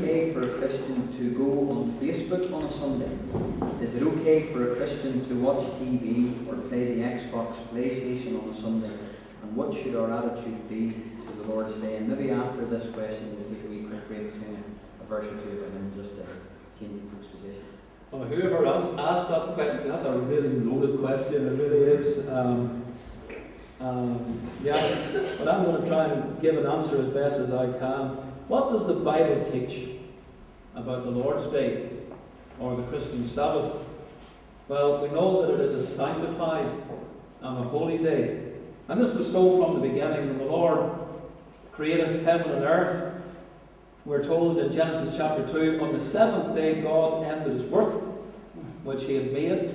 okay for a Christian to go on Facebook on a Sunday? Is it okay for a Christian to watch TV or play the Xbox, PlayStation on a Sunday? And what should our attitude be to the Lord's Day? And maybe after this question we'll take a wee quick break, sing a verse or two about him, just to change the folks' position. Well, whoever asked that question, that's a really loaded question, it really is. But I'm going to try and give an answer as best as I can. What does the Bible teach about the Lord's Day or the Christian Sabbath? Well, we know that it is a sanctified and a holy day. And this was so from the beginning. When the Lord created heaven and earth, we're told in Genesis chapter 2, on the seventh day God ended his work which he had made.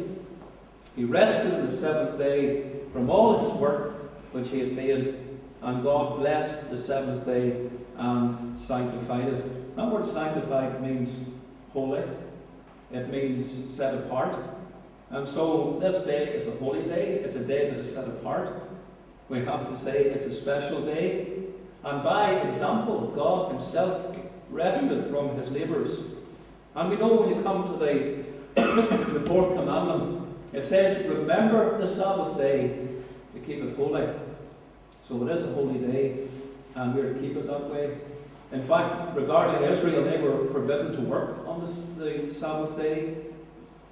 He rested on the seventh day from all his work which he had made, and God blessed the seventh day and sanctified it. That word sanctified means holy. It means set apart. And so this day is a holy day. It's a day that is set apart. We have to say it's a special day. And by example, God himself rested from his labours. And we know when you come to the fourth commandment, it says, remember the Sabbath day to keep it holy. So it is a holy day, and we're to keep it that way. In fact, regarding Israel, they were forbidden to work on the Sabbath day.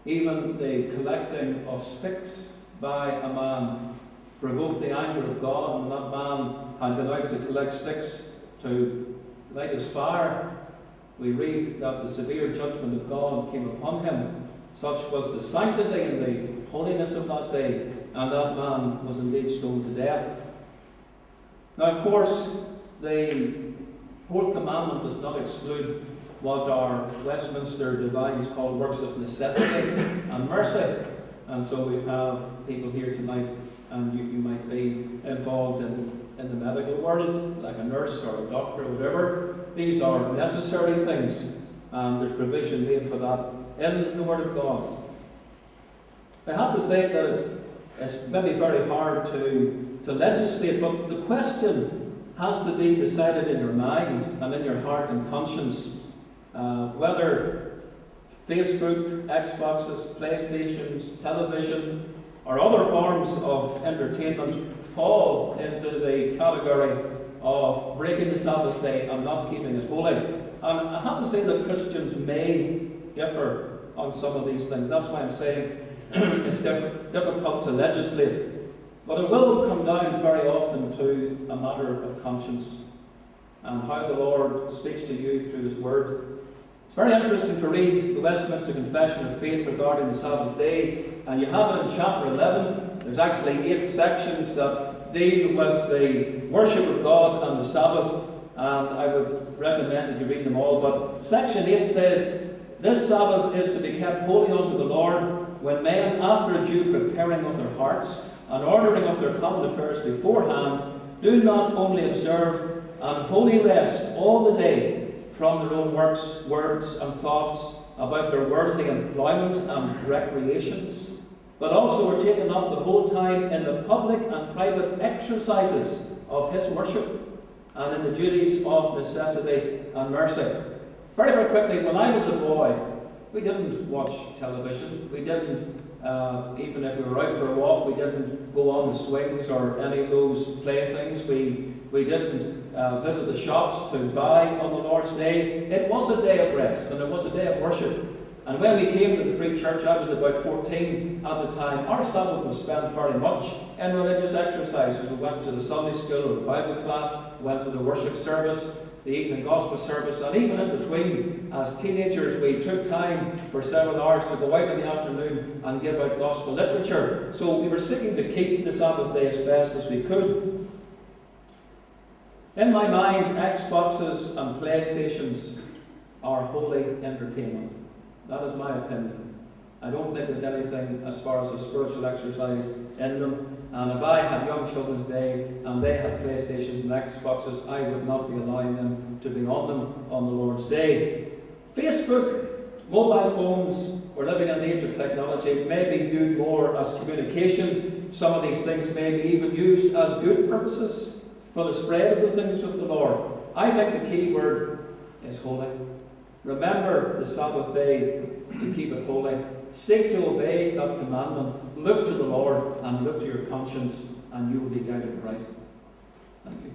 Even the collecting of sticks by a man provoked the anger of God, and that man had gone out to collect sticks to light his fire. We read that the severe judgment of God came upon him. Such was the sanctity and the holiness of that day, and that man was indeed stoned to death. Now, of course, the fourth commandment does not exclude what our Westminster divines call works of necessity and mercy. And so we have people here tonight, and you might be involved in the medical world, like a nurse or a doctor or whatever. These are necessary things, and there's provision made for that in the Word of God. I have to say that it's maybe very hard to legislate, but the question has to be decided in your mind and in your heart and conscience, whether Facebook, Xboxes, PlayStations, television, or other forms of entertainment fall into the category of breaking the Sabbath day and not keeping it holy. And I have to say that Christians may differ on some of these things. That's why I'm saying it's difficult to legislate. But it will come down very often to a matter of conscience and how the Lord speaks to you through his word. It's very interesting to read the Westminster Confession of Faith regarding the Sabbath day, and you have it in chapter 11. There's actually 8 sections that deal with the worship of God and the Sabbath, and I would recommend that you read them all. But section 8 says, this Sabbath is to be kept holy unto the Lord, when men, after a due preparing of their hearts, and ordering of their common affairs beforehand, do not only observe an holy rest all the day from their own works, words, and thoughts about their worldly employments and recreations, but also are taken up the whole time in the public and private exercises of his worship, and in the duties of necessity and mercy. Very, very quickly, when I was a boy, we didn't watch television. We didn't, even if we were out for a walk, we didn't go on the swings or any of those playthings. We didn't visit the shops to buy on the Lord's Day. It was a day of rest, and it was a day of worship. And when we came to the Free Church, I was about 14 at the time, our Sabbath was spent very much in religious exercises. We went to the Sunday school or the Bible class, we went to the worship service, the evening gospel service, and even in between, as teenagers, we took time for several hours to go out in the afternoon and give out gospel literature. So we were seeking to keep the Sabbath day as best as we could. In my mind, Xboxes and PlayStations are holy entertainment. That is my opinion. I don't think there's anything as far as a spiritual exercise in them. And if I had young children's day and they had PlayStations and Xboxes, I would not be allowing them to be on them on the Lord's Day. Facebook, mobile phones, we're living in an age of technology, may be viewed more as communication. Some of these things may be even used as good purposes for the spread of the things of the Lord. I think the key word is holy. Remember the Sabbath day to keep it holy. Seek to obey that commandment. Look to the Lord and look to your conscience, and you will be guided right. Thank you.